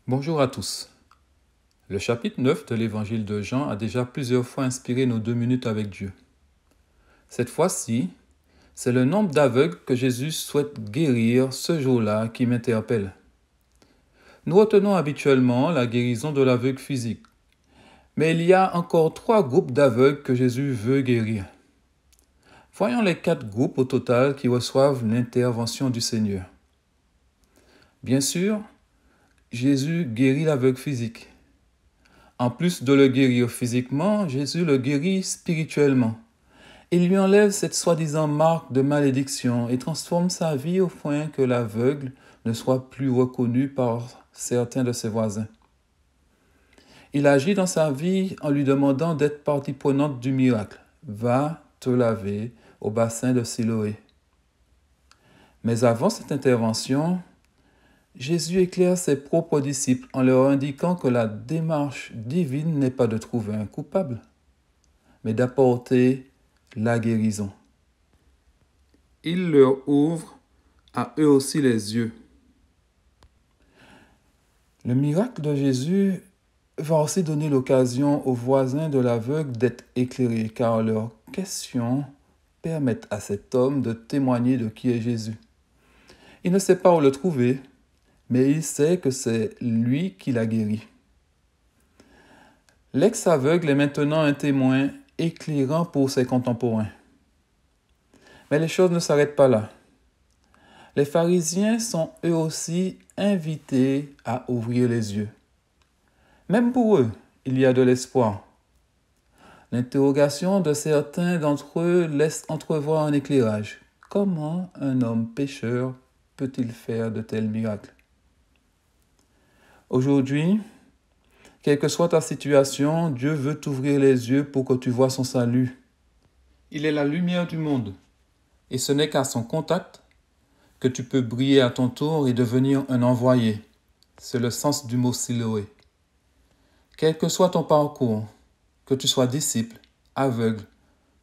Bonjour à tous. Le chapitre 9 de l'évangile de Jean a déjà plusieurs fois inspiré nos 2 minutes avec Dieu. Cette fois-ci, c'est le nombre d'aveugles que Jésus souhaite guérir ce jour-là qui m'interpelle. Nous retenons habituellement la guérison de l'aveugle physique, mais il y a encore 3 groupes d'aveugles que Jésus veut guérir. Voyons les 4 groupes au total qui reçoivent l'intervention du Seigneur. Bien sûr, Jésus guérit l'aveugle physique. En plus de le guérir physiquement, Jésus le guérit spirituellement. Il lui enlève cette soi-disant marque de malédiction et transforme sa vie au point que l'aveugle ne soit plus reconnu par certains de ses voisins. Il agit dans sa vie en lui demandant d'être partie prenante du miracle. Va te laver au bassin de Siloé. Mais avant cette intervention, Jésus éclaire ses propres disciples en leur indiquant que la démarche divine n'est pas de trouver un coupable, mais d'apporter la guérison. Il leur ouvre à eux aussi les yeux. Le miracle de Jésus va aussi donner l'occasion aux voisins de l'aveugle d'être éclairés, car leurs questions permettent à cet homme de témoigner de qui est Jésus. Il ne sait pas où le trouver, mais il sait que c'est lui qui l'a guéri. L'ex-aveugle est maintenant un témoin éclairant pour ses contemporains. Mais les choses ne s'arrêtent pas là. Les pharisiens sont eux aussi invités à ouvrir les yeux. Même pour eux, il y a de l'espoir. L'interrogation de certains d'entre eux laisse entrevoir un éclairage. Comment un homme pécheur peut-il faire de tels miracles? Aujourd'hui, quelle que soit ta situation, Dieu veut t'ouvrir les yeux pour que tu vois son salut. Il est la lumière du monde, et ce n'est qu'à son contact que tu peux briller à ton tour et devenir un envoyé. C'est le sens du mot Siloé. Quel que soit ton parcours, que tu sois disciple, aveugle,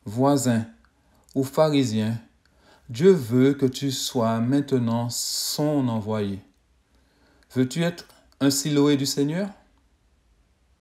voisin ou pharisien, Dieu veut que tu sois maintenant son envoyé. Veux-tu être un Siloé du Seigneur?